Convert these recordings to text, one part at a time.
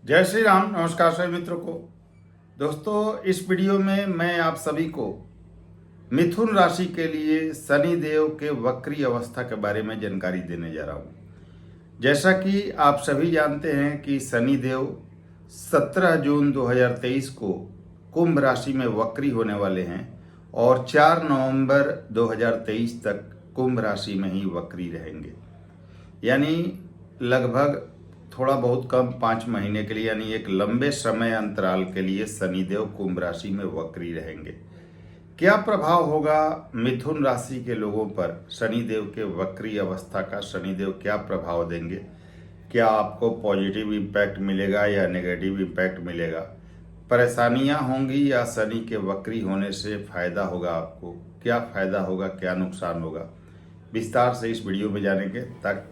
जय श्री राम। नमस्कार सभी मित्रों को। दोस्तों, इस वीडियो में मैं आप सभी को मिथुन राशि के लिए शनि देव के वक्री अवस्था के बारे में जानकारी देने जा रहा हूं। जैसा कि आप सभी जानते हैं कि शनि देव 17 जून 2023 को कुंभ राशि में वक्री होने वाले हैं और 4 नवंबर 2023 तक कुंभ राशि में ही वक्री रहेंगे। यानी लगभग थोड़ा बहुत कम 5 महीने के लिए, यानी एक लंबे समय अंतराल के लिए शनिदेव कुंभ राशि में वक्री रहेंगे। क्या प्रभाव होगा मिथुन राशि के लोगों पर शनिदेव के वक्री अवस्था का? शनिदेव क्या प्रभाव देंगे? क्या आपको पॉजिटिव इम्पैक्ट मिलेगा या नेगेटिव इम्पैक्ट मिलेगा? परेशानियां होंगी या शनि के वक्री होने से फायदा होगा? आपको क्या फायदा होगा, क्या नुकसान होगा, विस्तार से इस वीडियो में जानेंगे। तक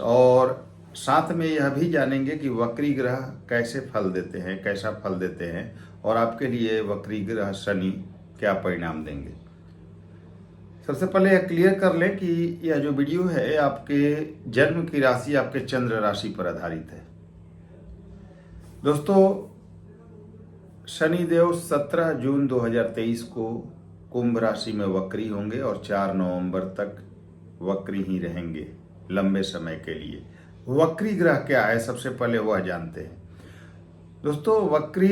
और साथ में यह भी जानेंगे कि वक्री ग्रह कैसे फल देते हैं, कैसा फल देते हैं और आपके लिए वक्री ग्रह शनि क्या परिणाम देंगे। सबसे पहले यह क्लियर कर लें कि यह जो वीडियो है आपके जन्म की राशि, आपके चंद्र राशि पर आधारित है। दोस्तों, शनिदेव 17 जून 2023 को कुंभ राशि में वक्री होंगे और 4 नवंबर तक वक्री ही रहेंगे लंबे समय के लिए। वक्री ग्रह क्या है, सबसे पहले वह जानते हैं। दोस्तों, वक्री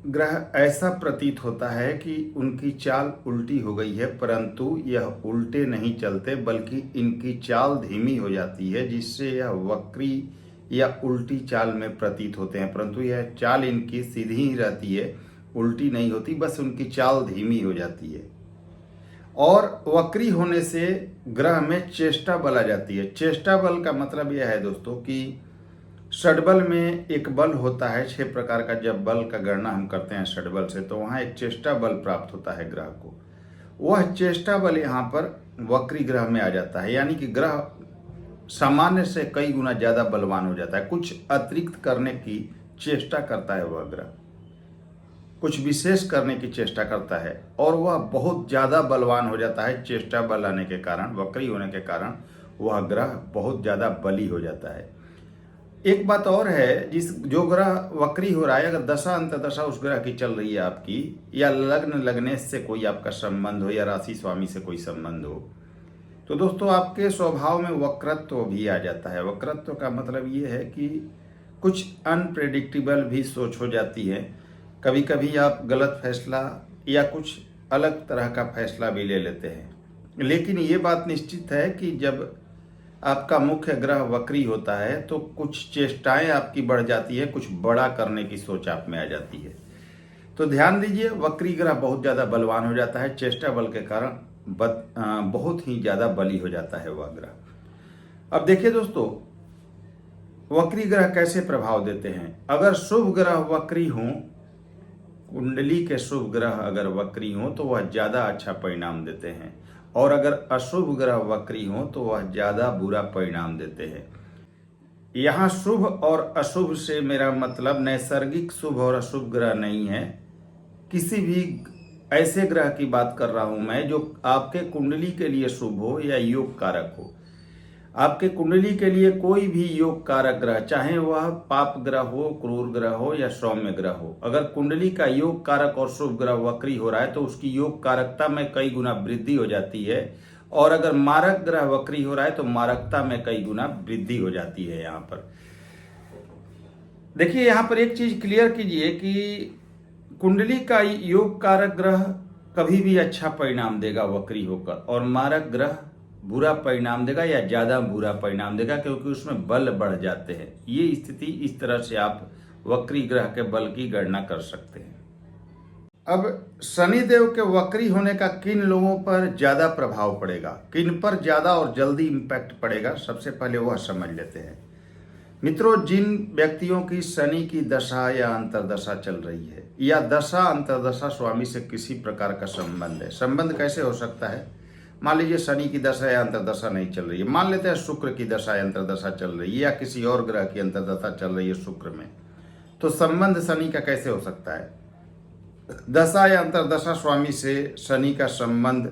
ग्रह ऐसा प्रतीत होता है कि उनकी चाल उल्टी हो गई है, परंतु यह उल्टे नहीं चलते बल्कि इनकी चाल धीमी हो जाती है, जिससे यह वक्री या उल्टी चाल में प्रतीत होते हैं। परंतु यह चाल इनकी सीधी ही रहती है, उल्टी नहीं होती, बस उनकी चाल धीमी हो जाती है। और वक्री होने से ग्रह में चेष्टा बल आ जाती है। चेष्टा बल का मतलब यह है दोस्तों कि षडबल में एक बल होता है, 6 प्रकार का। जब बल का गणना हम करते हैं षडबल से, तो वहाँ एक चेष्टा बल प्राप्त होता है ग्रह को। वह चेष्टा बल यहाँ पर वक्री ग्रह में आ जाता है, यानी कि ग्रह सामान्य से कई गुना ज़्यादा बलवान हो जाता है। कुछ अतिरिक्त करने की चेष्टा करता है वह ग्रह, कुछ विशेष करने की चेष्टा करता है और वह बहुत ज़्यादा बलवान हो जाता है। चेष्टा बल आने के कारण, वक्री होने के कारण वह ग्रह बहुत ज़्यादा बली हो जाता है। एक बात और है, जो ग्रह वक्री हो रहा है, अगर दशा अंतर्दशा उस ग्रह की चल रही है आपकी, या लग्न लगने से कोई आपका संबंध हो या राशि स्वामी से कोई संबंध हो, तो दोस्तों आपके स्वभाव में वक्रत्व भी आ जाता है। वक्रत्व का मतलब ये है कि कुछ अनप्रेडिक्टेबल भी सोच हो जाती है। कभी कभी आप गलत फैसला या कुछ अलग तरह का फैसला भी ले लेते हैं। लेकिन ये बात निश्चित है कि जब आपका मुख्य ग्रह वक्री होता है तो कुछ चेष्टाएं आपकी बढ़ जाती है, कुछ बड़ा करने की सोच आप में आ जाती है। तो ध्यान दीजिए, वक्री ग्रह बहुत ज़्यादा बलवान हो जाता है, चेष्टा बल के कारण बहुत ही ज़्यादा बली हो जाता है वह ग्रह। अब देखिए दोस्तों, वक्री ग्रह कैसे प्रभाव देते हैं। अगर शुभ ग्रह वक्री हों, कुंडली के शुभ ग्रह अगर वक्री हों तो वह ज़्यादा अच्छा परिणाम देते हैं, और अगर अशुभ ग्रह वक्री हों तो वह ज़्यादा बुरा परिणाम देते हैं। यहाँ शुभ और अशुभ से मेरा मतलब नैसर्गिक शुभ और अशुभ ग्रह नहीं है। किसी भी ऐसे ग्रह की बात कर रहा हूँ मैं जो आपके कुंडली के लिए शुभ हो या योग कारक हो। आपके कुंडली के लिए कोई भी योग कारक ग्रह, चाहे वह पाप ग्रह हो, क्रूर ग्रह हो या सौम्य ग्रह हो, अगर कुंडली का योग कारक और शुभ ग्रह वक्री हो रहा है तो उसकी योग कारकता में कई गुना वृद्धि हो जाती है। और अगर मारक ग्रह वक्री हो रहा है तो मारकता में कई गुना वृद्धि हो जाती है। यहाँ पर देखिए, यहाँ पर एक चीज क्लियर कीजिए कि कुंडली का योग कारक ग्रह कभी भी अच्छा परिणाम देगा वक्री होकर, और मारक ग्रह बुरा परिणाम देगा या ज्यादा बुरा परिणाम देगा, क्योंकि उसमें बल बढ़ जाते हैं। ये स्थिति, इस तरह से आप वक्री ग्रह के बल की गणना कर सकते हैं। अब शनिदेव के वक्री होने का किन लोगों पर ज्यादा प्रभाव पड़ेगा, किन पर ज्यादा और जल्दी इम्पैक्ट पड़ेगा, सबसे पहले वह समझ लेते हैं। मित्रों, जिन व्यक्तियों की शनि की दशा या अंतर्दशा चल रही है, या दशा अंतर्दशा स्वामी से किसी प्रकार का संबंध है। संबंध कैसे हो सकता है? मान लीजिए शनि की दशा या अंतर्दशा नहीं चल रही है, मान लेते हैं शुक्र की दशा या अंतर्दशा चल रही है, या किसी और ग्रह की अंतर्दशा चल रही है शुक्र में, तो संबंध शनि का कैसे हो सकता है? दशा या अंतर्दशा स्वामी से शनि का संबंध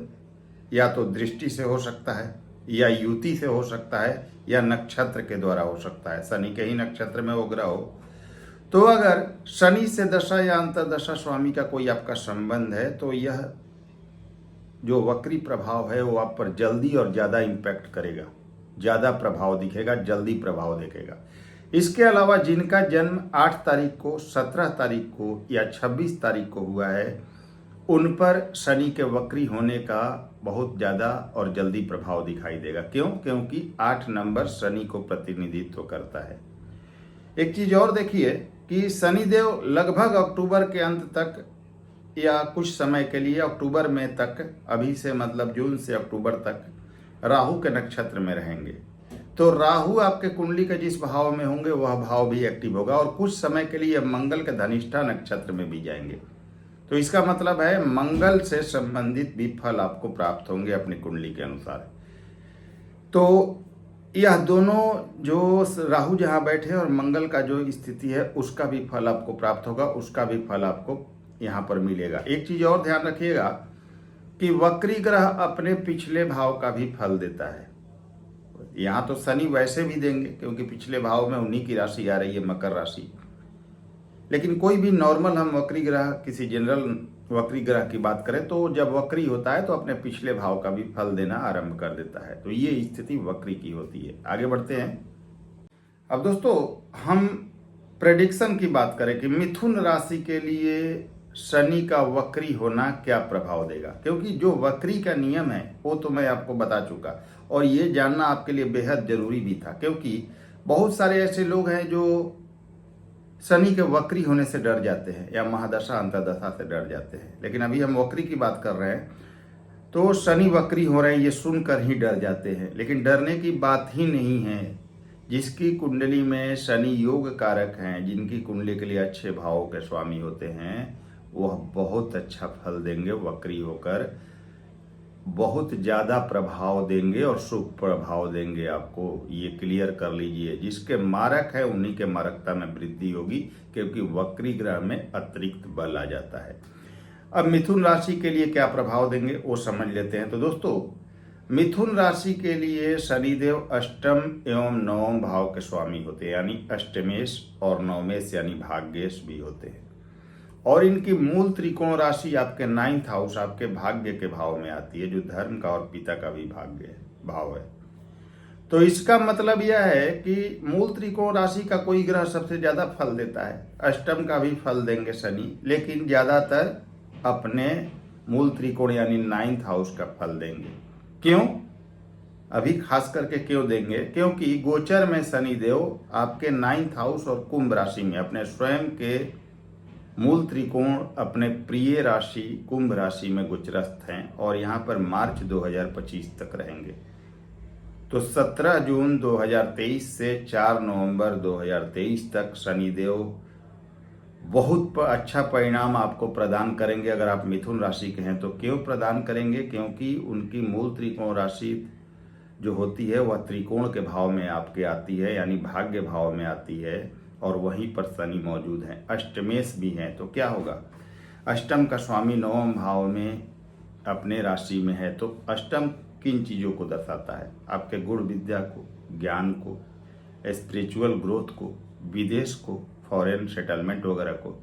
या तो दृष्टि से हो सकता है, या युति से हो सकता है, या नक्षत्र के द्वारा हो सकता है। शनि के ही नक्षत्र में वो ग्रह हो तो अगर शनि से दशा या अंतर्दशा स्वामी का कोई आपका संबंध है तो यह जो वक्री प्रभाव है वो आप पर जल्दी और ज़्यादा इम्पैक्ट करेगा, ज़्यादा प्रभाव दिखेगा, जल्दी प्रभाव दिखेगा। इसके अलावा जिनका जन्म 8 तारीख को, 17 तारीख को या 26 तारीख को हुआ है, उन पर शनि के वक्री होने का बहुत ज़्यादा और जल्दी प्रभाव दिखाई देगा। क्यों? क्योंकि 8 नंबर शनि को प्रतिनिधित्व करता है। एक चीज़ और देखिए कि शनिदेव लगभग अक्टूबर के अंत तक या कुछ समय के लिए अक्टूबर में तक, अभी से मतलब जून से अक्टूबर तक राहु के नक्षत्र में रहेंगे। तो राहु आपके कुंडली के जिस भाव में होंगे वह भाव भी एक्टिव होगा और कुछ समय के लिए मंगल के धनिष्ठा नक्षत्र में भी जाएंगे। तो इसका मतलब है मंगल से संबंधित भी फल आपको प्राप्त होंगे अपनी कुंडली के अनुसार। तो यह दोनों जो राहु जहाँ बैठे और मंगल का जो स्थिति है उसका भी फल आपको प्राप्त होगा, उसका भी फल आपको यहाँ पर मिलेगा। एक चीज और ध्यान रखिएगा कि वक्री ग्रह अपने पिछले भाव का भी फल देता है। यहाँ तो शनि वैसे भी देंगे क्योंकि पिछले भाव में उन्हीं की राशि आ रही है, मकर राशि। लेकिन कोई भी नॉर्मल हम वक्री ग्रह, किसी जनरल वक्री ग्रह की बात करें तो जब वक्री होता है तो अपने पिछले भाव का भी फल देना आरंभ कर देता है। तो ये स्थिति वक्री की होती है। आगे बढ़ते हैं। अब दोस्तों हम प्रेडिक्शन की बात करें कि मिथुन राशि के लिए शनि का वक्री होना क्या प्रभाव देगा, क्योंकि जो वक्री का नियम है वो तो मैं आपको बता चुका और ये जानना आपके लिए बेहद जरूरी भी था, क्योंकि बहुत सारे ऐसे लोग हैं जो शनि के वक्री होने से डर जाते हैं या महादशा अंतर्दशा से डर जाते हैं। लेकिन अभी हम वक्री की बात कर रहे हैं तो शनि वक्री हो रहे हैं ये सुनकर ही डर जाते हैं, लेकिन डरने की बात ही नहीं है। जिसकी कुंडली में शनि योग कारक हैं, जिनकी कुंडली के लिए अच्छे भावों के स्वामी होते हैं, वह बहुत अच्छा फल देंगे, वक्री होकर बहुत ज़्यादा प्रभाव देंगे और शुभ प्रभाव देंगे आपको। ये क्लियर कर लीजिए, जिसके मारक है उन्हीं के मारकता में वृद्धि होगी, क्योंकि वक्री ग्रह में अतिरिक्त बल आ जाता है। अब मिथुन राशि के लिए क्या प्रभाव देंगे वो समझ लेते हैं। तो दोस्तों मिथुन राशि के लिए शनिदेव अष्टम एवं नवम भाव के स्वामी होते हैं, यानी अष्टमेश और नवमेश यानी भाग्येश भी होते हैं। और इनकी मूल त्रिकोण राशि आपके 9th हाउस, आपके भाग्य के भाव में आती है, जो धर्म का और पिता का भी भाग्य भाव है। तो इसका मतलब यह है कि मूल त्रिकोण राशि का कोई ग्रह सबसे ज्यादा फल देता है। अष्टम का भी फल देंगे शनि, लेकिन ज्यादातर अपने मूल त्रिकोण यानी 9th हाउस का फल देंगे। क्यों? अभी खास करके क्यों देंगे? क्योंकि गोचर में शनिदेव आपके 9th हाउस और कुंभ राशि में अपने स्वयं के मूल त्रिकोण अपने प्रिय राशि कुंभ राशि में गोचरस्थ हैं और यहाँ पर मार्च 2025 तक रहेंगे। तो 17 जून 2023 से 4 नवंबर 2023 तक शनिदेव बहुत अच्छा परिणाम आपको प्रदान करेंगे अगर आप मिथुन राशि के हैं। तो क्यों प्रदान करेंगे? क्योंकि उनकी मूल त्रिकोण राशि जो होती है वह त्रिकोण के भाव में आपके आती है, यानी भाग्य भाव में आती है, और वहीं पर शनि मौजूद है। अष्टमेश भी है तो क्या होगा? अष्टम का स्वामी नवम भाव में अपने राशि में है। तो अष्टम किन चीज़ों को दर्शाता है? आपके गुण विद्या को, ज्ञान को, स्पिरिचुअल ग्रोथ को, विदेश को, फॉरेन सेटलमेंट वगैरह को,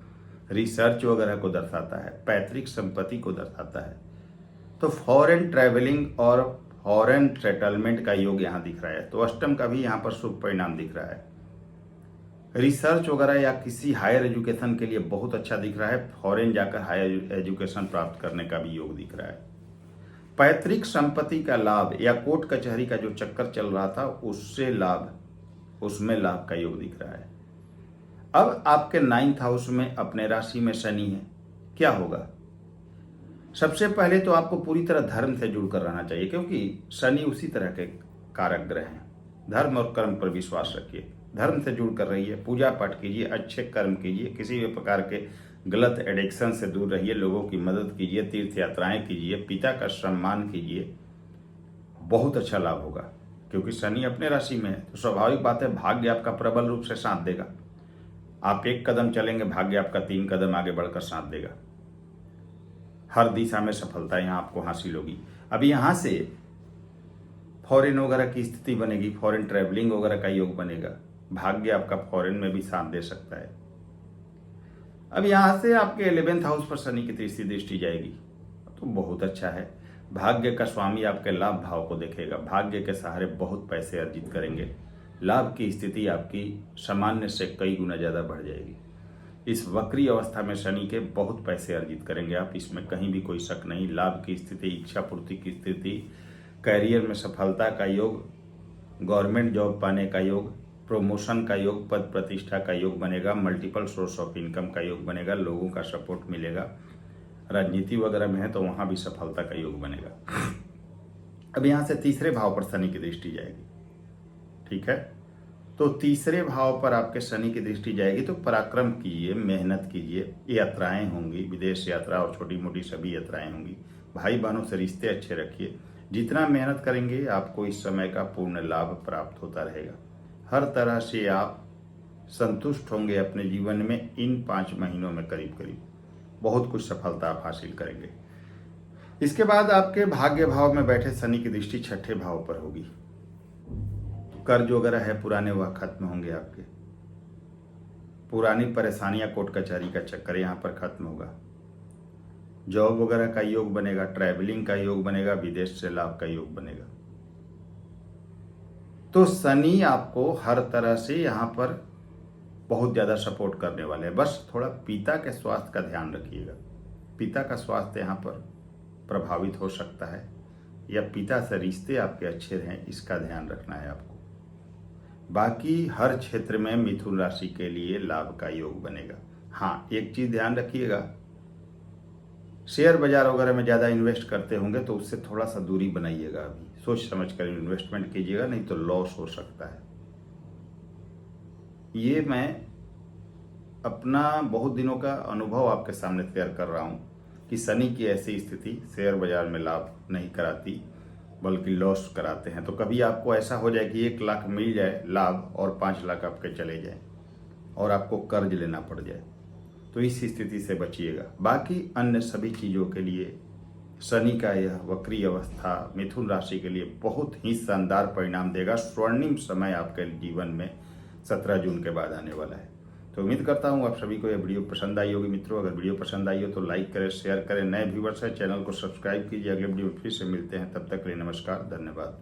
रिसर्च वगैरह को दर्शाता है, पैतृक संपत्ति को दर्शाता है। तो फॉरेन ट्रैवलिंग और फॉरेन सेटलमेंट का योग यहाँ दिख रहा है। तो अष्टम का भी यहाँ पर शुभ परिणाम दिख रहा है। रिसर्च वगैरह या किसी हायर एजुकेशन के लिए बहुत अच्छा दिख रहा है। फॉरेन जाकर हायर एजुकेशन प्राप्त करने का भी योग दिख रहा है। पैतृक संपत्ति का लाभ या कोर्ट कचहरी का जो चक्कर चल रहा था उससे लाभ, उसमें लाभ का योग दिख रहा है। अब आपके 9th हाउस में अपने राशि में शनि है, क्या होगा? सबसे पहले तो आपको पूरी तरह धर्म से जुड़कर रहना चाहिए, क्योंकि शनि उसी तरह के कारक ग्रह हैं। धर्म और कर्म पर विश्वास रखिए, धर्म से जुड़ कर रहिए, पूजा पाठ कीजिए, अच्छे कर्म कीजिए, किसी भी प्रकार के गलत एडिक्शन से दूर रहिए, लोगों की मदद कीजिए, तीर्थ यात्राएं कीजिए, पिता का सम्मान कीजिए, बहुत अच्छा लाभ होगा। क्योंकि शनि अपने राशि में है तो स्वाभाविक बात है भाग्य आपका प्रबल रूप से साथ देगा। आप एक कदम चलेंगे, भाग्य आपका 3 कदम आगे बढ़कर साथ देगा। हर दिशा में सफलता यहाँ आपको हासिल होगी। अभी यहाँ से फॉरेन वगैरह की स्थिति बनेगी, फॉरेन ट्रैवलिंग वगैरह का योग बनेगा। भाग्य आपका फॉरेन में भी साथ दे सकता है। अब यहाँ से आपके 11th हाउस पर शनि की तीसरी दृष्टि जाएगी तो बहुत अच्छा है। भाग्य का स्वामी आपके लाभ भाव को देखेगा, भाग्य के सहारे बहुत पैसे अर्जित करेंगे, लाभ की स्थिति आपकी सामान्य से कई गुना ज़्यादा बढ़ जाएगी। इस वक्री अवस्था में शनि के बहुत पैसे अर्जित करेंगे आप, इसमें कहीं भी कोई शक नहीं। लाभ की स्थिति, इच्छा पूर्ति की स्थिति, कैरियर में सफलता का योग, गवर्नमेंट जॉब पाने का योग, प्रमोशन का योग, पद प्रतिष्ठा का योग बनेगा, मल्टीपल सोर्स ऑफ इनकम का योग बनेगा, लोगों का सपोर्ट मिलेगा। राजनीति वगैरह में है तो वहां भी सफलता का योग बनेगा। अब यहां से तीसरे भाव पर शनि की दृष्टि जाएगी, ठीक है। तो तीसरे भाव पर आपके शनि की दृष्टि जाएगी तो पराक्रम कीजिए, मेहनत कीजिए, यात्राएं होंगी, विदेश यात्रा और छोटी मोटी सभी यात्राएं होंगी। भाई बहनों से रिश्ते अच्छे रखिए, जितना मेहनत करेंगे आपको इस समय का पूर्ण लाभ प्राप्त होता रहेगा। हर तरह से आप संतुष्ट होंगे अपने जीवन में। इन 5 महीनों में करीब करीब बहुत कुछ सफलता आप हासिल करेंगे। इसके बाद आपके भाग्य भाव में बैठे शनि की दृष्टि छठे भाव पर होगी। कर्ज वगैरह है पुराने, वह खत्म होंगे आपके। पुरानी परेशानियां, कोर्ट कचहरी का चक्कर यहां पर खत्म होगा। जॉब वगैरह का योग बनेगा, ट्रैवलिंग का योग बनेगा, विदेश से लाभ का योग बनेगा। तो शनि आपको हर तरह से यहां पर बहुत ज़्यादा सपोर्ट करने वाले हैं। बस थोड़ा पिता के स्वास्थ्य का ध्यान रखिएगा। पिता का स्वास्थ्य यहाँ पर प्रभावित हो सकता है, या पिता से रिश्ते आपके अच्छे रहें, इसका ध्यान रखना है आपको। बाकी हर क्षेत्र में मिथुन राशि के लिए लाभ का योग बनेगा। हाँ, एक चीज़ ध्यान रखिएगा, शेयर बाजार वगैरह में ज़्यादा इन्वेस्ट करते होंगे तो उससे थोड़ा सा दूरी बनाइएगा। अभी सोच समझ कर इन्वेस्टमेंट कीजिएगा, नहीं तो लॉस हो सकता है। ये मैं अपना बहुत दिनों का अनुभव आपके सामने शेयर कर रहा हूँ कि शनि की ऐसी स्थिति शेयर बाजार में लाभ नहीं कराती बल्कि लॉस कराते हैं। तो कभी आपको ऐसा हो जाए कि 1 लाख मिल जाए लाभ और 5 लाख आपके चले जाए और आपको कर्ज लेना पड़ जाए, तो इस स्थिति से बचिएगा। बाकी अन्य सभी चीज़ों के लिए शनि का यह वक्री अवस्था मिथुन राशि के लिए बहुत ही शानदार परिणाम देगा। स्वर्णिम समय आपके जीवन में 17 जून के बाद आने वाला है। तो उम्मीद करता हूँ आप सभी को यह वीडियो पसंद आई होगी। मित्रों, अगर वीडियो पसंद आई हो तो लाइक करें, शेयर करें। नए व्यूवर्स हैं चैनल को सब्सक्राइब कीजिए। अगले वीडियो में फिर से मिलते हैं, तब तक के लिए नमस्कार, धन्यवाद।